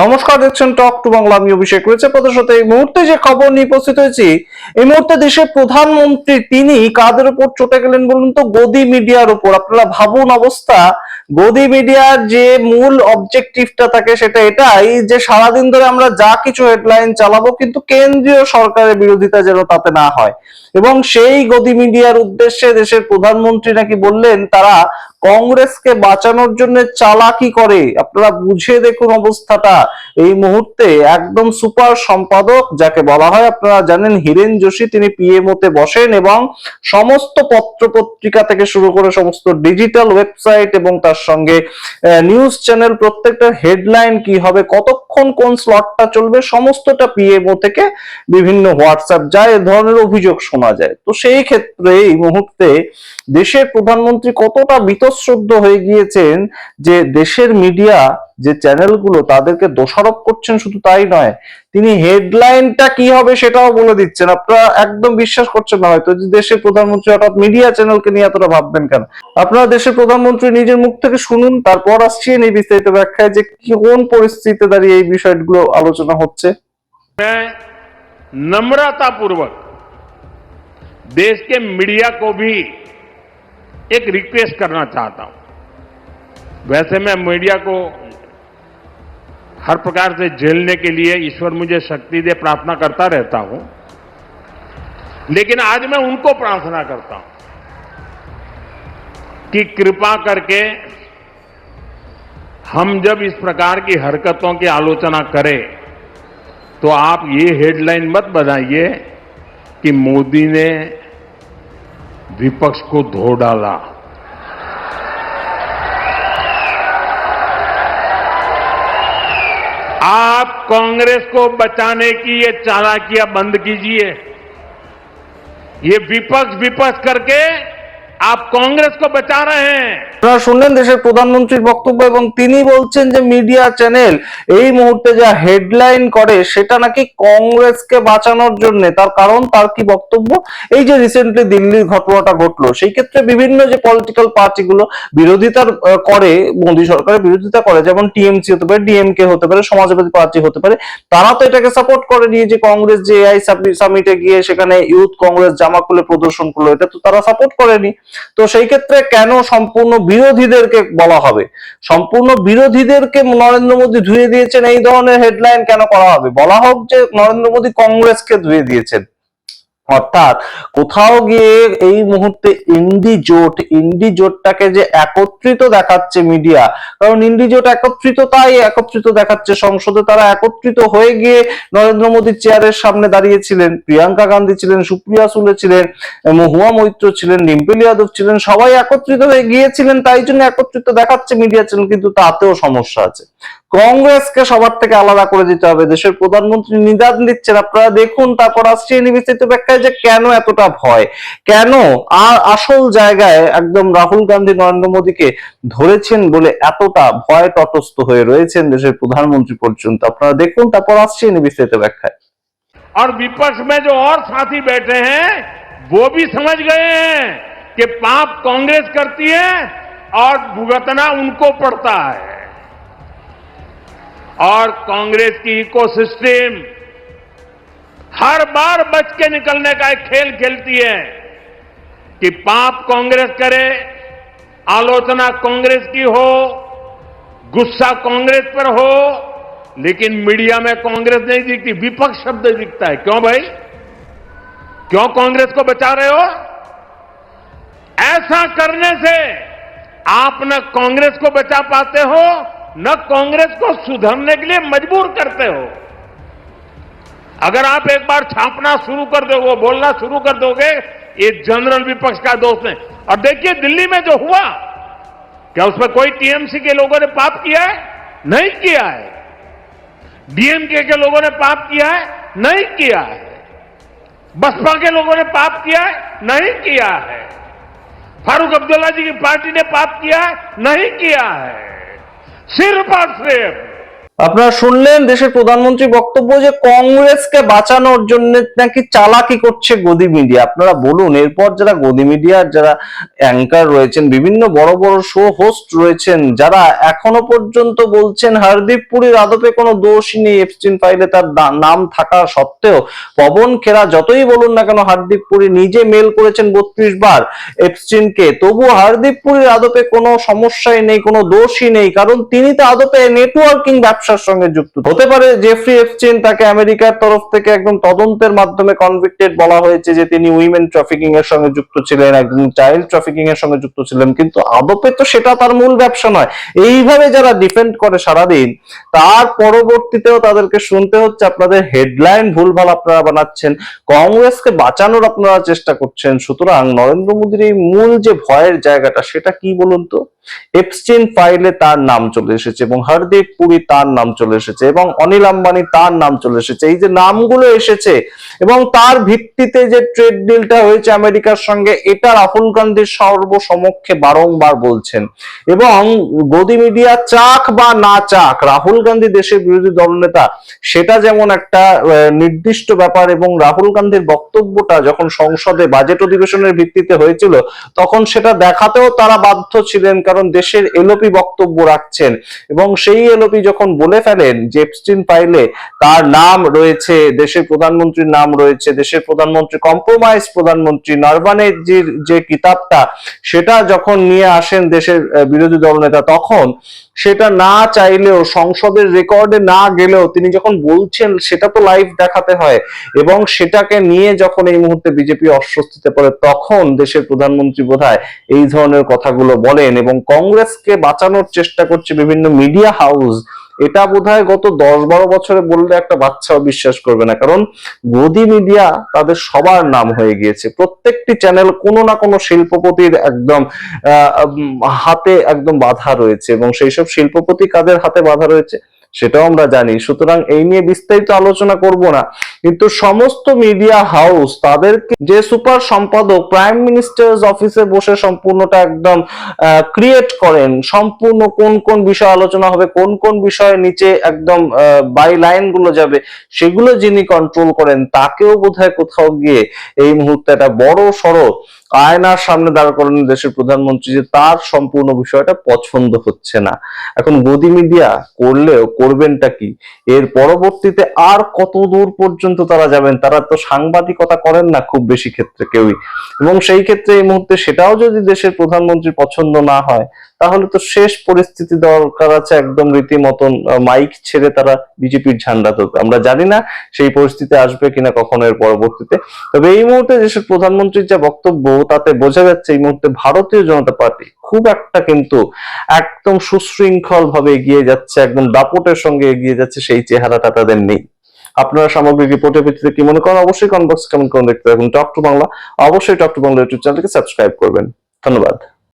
নমস্কার, দেখছেন talk to Bangla. আমি অভিষেক রয়েছে পদের সাথে। এই মুহূর্তে যে খবর নিয়ে উপস্থিত হয়েছি, এই মুহূর্তে দেশের প্রধানমন্ত্রী তিনি কাদের উপর চটে গেলেন বলুন তো? গদি মিডিয়ার উপর। আপনারা ভাবুন অবস্থা। গদি মিডিয়ার যে মূল অবজেক্টিভটা থাকে সেটা এটাই যে সারাদিন ধরে আমরা যা কিছু হেডলাইন চালাবো, কিন্তু কেন্দ্রীয় সরকারের বিরোধিতা যেন তাতে না হয়। এবং সেই গদি মিডিয়ার উদ্দেশ্যে দেশের প্রধানমন্ত্রী নাকি বললেন তারা কংগ্রেসকে বাঁচানোর জন্য চালাকি করে। আপনারা বুঝে দেখুন অবস্থাটা। এই মুহূর্তে একদম সুপার সম্পাদক যাকে বলা হয়, আপনারা জানেন হিরেন যোশী, তিনি পিএমও তে বসেন এবং সমস্ত পত্র পত্রিকা থেকে শুরু করে সমস্ত ডিজিটাল ওয়েবসাইট এবং তার সঙ্গে নিউজ চ্যানেল, প্রত্যেকটা হেডলাইন কি হবে, কতক্ষণ কোন স্লটটা চলবে, সমস্তটা পিএমও থেকে বিভিন্ন হোয়াটসঅ্যাপ যায়, এ ধরনের অভিযোগ শোনা যায়। তো সেই ক্ষেত্রে এই মুহূর্তে দেশের প্রধানমন্ত্রী কতটা বীতশ্রদ্ধ হয়ে গিয়েছেন যে দেশের মিডিয়া যে চ্যানেলগুলো তাদেরকে দোষারোপ করছেন। শুধু তাই নয়, তিনি হেডলাইনটা কি হবে সেটাও বলে দিচ্ছেন। আপনারা একদম বিশ্বাস করছেন না হয়তো যে দেশের প্রধানমন্ত্রী হঠাৎ মিডিয়া চ্যানেলকে নিয়ে এতটা ভাববেন কেন। আপনারা দেশের প্রধানমন্ত্রী নিজের মুখ থেকে শুনুন, তারপর আসছি এই বিস্তারিত ব্যাখ্যায় যে কোন পরিস্থিতিতে দাঁড়িয়ে এই বিষয়গুলো আলোচনা হচ্ছে। नम्रता पूर्वक देश के मीडिया को भी एक रिक्वेस्ट करना चाहता हूं। वैसे मैं मीडिया को हर प्रकार से झेलने के लिए ईश्वर मुझे शक्ति दे प्रार्थना करता रहता हूं, लेकिन आज मैं उनको प्रार्थना करता हूं कि कृपा करके हम जब इस प्रकार की हरकतों की आलोचना करें तो आप ये हेडलाइन मत बनाइए कि मोदी ने विपक्ष को धो डाला। आप कांग्रेस को बचाने की ये चालाकियां बंद कीजिए। ये विपक्ष विपक्ष करके आप कांग्रेस को बचा रहे हैं। আপনারা শুনলেন দেশের প্রধানমন্ত্রীর বক্তব্য, এবং তিনি বলছেন যে মিডিয়া চ্যানেল এই মুহূর্তে যা হেডলাইন করে সেটা নাকি কংগ্রেসকে বাঁচানোর জন্য। তার কারণ, তার কি বক্তব্য? এই যে রিসেন্টলি দিল্লির ঘটনাটা ঘটলো, সেই ক্ষেত্রে বিভিন্ন যে পলিটিক্যাল পার্টিগুলো বিরোধিতার করে, মোদী সরকারের বিরোধিতা করে, যেমন টিএমসি হতে পারে, ডিএমকে হতে পারে, সমাজবাদী পার্টি হতে পারে, তারা তো এটাকে সাপোর্ট করে নিয়ে যে কংগ্রেস যে এআই সামিটে গিয়ে সেখানে ইউথ কংগ্রেস জামা খুলে প্রদর্শন করলো, এটা তো তারা সাপোর্ট করেনি। তো সেই ক্ষেত্রে কেন সম্পূর্ণ বিরোধীদেরকে বলা হবে, সম্পূর্ণ বিরোধীদেরকে নরেন্দ্র মোদী ধুয়ে দিয়েছেন, এই ধরনের হেডলাইন কেন করা হবে? বলা হোক যে নরেন্দ্র মোদী কংগ্রেসকে ধুয়ে দিয়েছেন। অর্থাৎ কোথাও গিয়ে এই মুহূর্তে ইন্ডি জোটটাকে যে একত্রিত দেখাচ্ছে মিডিয়া, কারণ ইন্ডি জোট একত্রিত, তাই একত্রিত দেখাচ্ছে। সংসদে তারা একত্রিত হয়ে গিয়ে নরেন্দ্র মোদীর চেয়ারের সামনে দাঁড়িয়েছিলেন। প্রিয়াঙ্কা গান্ধী ছিলেন, সুপ্রিয়া সুলে ছিলেন, মহুয়া মৈত্র ছিলেন, ডিম্পল যাদব ছিলেন, সবাই একত্রিত হয়ে গিয়েছিলেন, তাই জন্য একত্রিত দেখাচ্ছে মিডিয়া চ্যানেল। কিন্তু তাতেও সমস্যা আছে। কংগ্রেসকে সবার থেকে আলাদা করে দিতে হবে, দেশের প্রধানমন্ত্রী নিদান দিচ্ছেন। আপনারা দেখুন, তারপর আসছে বিস্তারিত ব্যাখ্যায় যে কেন এতটা ভয়, কেন আর আসল জায়গায় একদম রাহুল গান্ধী নরেন্দ্র মোদীকে ধরেছেন বলে এতটা ভয় তটস্থ হয়ে রয়েছেন দেশের প্রধানমন্ত্রী পর্যন্ত। আপনারা দেখুন, তারপর আসছে বিস্তারিত ব্যাখ্যায়। और विपक्ष में जो और साथी बैठे हैं वो भी समझ गए हैं कि पाप कांग्रेस करती है और भुगतना उनको पड़ता है। और कांग्रेस की इकोसिस्टम हर बार बच के निकलने का एक खेल खेलती है कि पाप कांग्रेस करे, आलोचना कांग्रेस की हो, गुस्सा कांग्रेस पर हो, लेकिन मीडिया में कांग्रेस नहीं दिखती, विपक्ष शब्द दिखता है। क्यों भाई, क्यों कांग्रेस को बचा रहे हो? ऐसा करने से आप न कांग्रेस को बचा पाते हो, न कांग्रेस को सुधरने के लिए मजबूर करते हो। अगर आप एक बार छापना शुरू कर दोगे, बोलना शुरू कर दोगे, ये जनरल विपक्ष का दोष है। और देखिए दिल्ली में जो हुआ, क्या उसमें कोई टीएमसी के लोगों ने पाप किया है? नहीं किया है। डीएमके के लोगों ने पाप किया है? नहीं किया है। बसपा के लोगों ने पाप किया है? नहीं किया है। फारूक अब्दुल्ला जी की पार्टी ने पाप किया है? नहीं किया है। सिर्फ और सिर्फ আপনারা শুনলেন দেশের প্রধানমন্ত্রীর বক্তব্য যে কংগ্রেসকে বাঁচানোর জন্য নাকি চালাকি করছে গদি মিডিয়া। আপনারা বলুন, এরপর যারা গদি মিডিয়ার যারা অ্যাঙ্কার রয়েছেন, বিভিন্ন বড় বড় শো হোস্ট রয়েছেন, যারা এখনো পর্যন্ত বলছেন হরদীপ পুরীর আদপে কোনো দোষই নেই, এপস্টিন ফাইলে তার নাম থাকা সত্ত্বেও, পবন খেরা যতই বলুন না কেন হরদীপ পুরী নিজে মেল করেছেন 32 বার এপস্টিনকে, তবু হরদীপ পুরীর আদপে কোনো সমস্যাই নেই, কোনো দোষই নেই, কারণ তিনি তো আদপে নেটওয়ার্কিং ব্যবসার সঙ্গে যুক্ত। হতে পারে জেফরি এপস্টিন, তাকে আমেরিকার তরফ থেকে একদম তদন্তের মাধ্যমে কনভিক্টেড বলা হয়েছে যে তিনি উইমেন ট্রাফিকিং এর সঙ্গে যুক্ত ছিলেন, একদম চাইল্ড ট্রাফিকিং এর সঙ্গে যুক্ত ছিলেন, কিন্তু আদপে তো সেটা তার মূল ব্যবসা নয়। এইভাবে যারা ডিফেন্ড করে সারাদিন, তার পরবর্তীতেও তাদেরকে শুনতে হচ্ছে আপনাদের হেডলাইন ভুলভাল আপনারা বানাচ্ছেন, কংগ্রেসকে বাঁচানোর আপনারা চেষ্টা করছেন। সুতরাং নরেন্দ্র মোদীর এই মূল যে ভয়ের জায়গাটা, সেটা কি বলুন তো? এপস্টিন ফাইলে তার নাম চলে এসেছে এবং হরদীপ পুরী তার নাম চলে এসেছে এবং অনিল আম্বানি তার নাম চলে এসেছে। এই যে নামগুলো এসেছে এবং তার ভিত্তিতে যে ট্রেড ডিলটা হয়েছে আমেরিকার সঙ্গে, এটা রাহুল গান্ধীর সর্বসমক্ষে বারংবার বলছেন। এবং গদি মিডিয়া চাক বা না চাক, রাহুল গান্ধী দেশের বিরোধী দলনেতা, সেটা যেমন একটা নির্দিষ্ট ব্যাপার, এবং রাহুল গান্ধীর বক্তব্যটা যখন সংসদে বাজেট অধিবেশনের ভিত্তিতে হয়েছিল, তখন সেটা দেখাতেও তারা বাধ্য ছিলেন, কারণ দেশের এলওপি বক্তব্য রাখছেন। এবং সেই এলওপি যখন বলে ফেলেন যে এপস্টিন ফাইলে তার নাম রয়েছে, দেশের প্রধানমন্ত্রীর নাম রয়েছে, দেশের প্রধানমন্ত্রী কম্প্রোমাইজ প্রধানমন্ত্রী নরভানেজির যে কিতাবটা, সেটা যখন নিয়ে আসেন দেশের বিরোধী দলনেতা, তখন সেটা না চাইলেও, সংসদের রেকর্ডে না গেলেও, তিনি যখন বলছেন সেটা তো লাইভ দেখাতে হয়। এবং সেটাকে নিয়ে যখন এই মুহূর্তে বিজেপি অস্বস্তিতে পড়ে, তখন দেশের প্রধানমন্ত্রী বোধহয় এই ধরনের কথাগুলো বলেন এবং কংগ্রেসকে বাঁচানোর চেষ্টা করছে বিভিন্ন মিডিয়া হাউস। এটা বোধহয় গত 10-12 বছরে বললে একটা বাচ্চাও বিশ্বাস করবে না, কারণ গদি মিডিয়া তাদের সবার নাম হয়ে গিয়েছে। প্রত্যেকটি চ্যানেল কোনো না কোনো শিল্পপতির একদম হাতে একদম বাধা রয়েছে, এবং সেই সব শিল্পপতি কাদের হাতে বাধা রয়েছে সেটাও আমরা জানি। সুতরাং এই নিয়ে বিস্তারিত আলোচনা করব না, কিন্তু সমস্ত মিডিয়া হাউস তাদেরকে যে সুপার সম্পাদক প্রাইম মিনিস্টার্স অফিসে বসে সম্পূর্ণটা একদম ক্রিয়েট করেন, সম্পূর্ণ কোন কোন বিষয় আলোচনা হবে, কোন কোন বিষয়ের নিচে একদম বাই লাইন গুলো যাবে, সেগুলো যিনি কন্ট্রোল করেন, তাকেও বোধহয় কোথাও গিয়ে এই মুহূর্তে একটা বড় সড়ো আয়নার সামনে দাঁড় করানো দেশের প্রধানমন্ত্রী, যে তার সম্পূর্ণ বিষয়টা পছন্দ হচ্ছে না। এখন গদি মিডিয়া করলেও করবেনটা কি? এর পরবর্তীতে আর কত দূর পর্যন্ত তারা যাবেন? তারা তো সাংবাদিকতা করেন না খুব বেশি ক্ষেত্রে কেউই, এবং সেই ক্ষেত্রে এই মুহূর্তে সেটাও যদি দেশের প্রধানমন্ত্রীর পছন্দ না হয়, তাহলে তো শেষ পরিস্থিতি দরকার আছে একদম রীতিমতন মাইক ছেড়ে তারা বিজেপির ঝান্ডা তুলবে। আমরা জানি না সেই পরিস্থিতি আসবে কিনা কখনো এর পরবর্তীতে, তবে এই মুহূর্তে দেশের প্রধানমন্ত্রীর যা বক্তব্য, তাতে বোঝা যাচ্ছে এই মুহূর্তে ভারতীয় জনতা পার্টি খুব একটা কিন্তু একদম সুশৃঙ্খল ভাবে এগিয়ে যাচ্ছে, একদম দাপটের সঙ্গে এগিয়ে যাচ্ছে, সেই চেহারাটা তাদের নেই। আপনারা সামগ্রিক রিপোর্টের ভিত্তিতে কি মনে করেন? অবশ্যই কমেন্ট বক্সে কমেন্ট করে দেখতে থাকুন টক টু বাংলা। অবশ্যই টক টু বাংলা ইউটিউব চ্যানেলকে সাবস্ক্রাইব করবেন। ধন্যবাদ।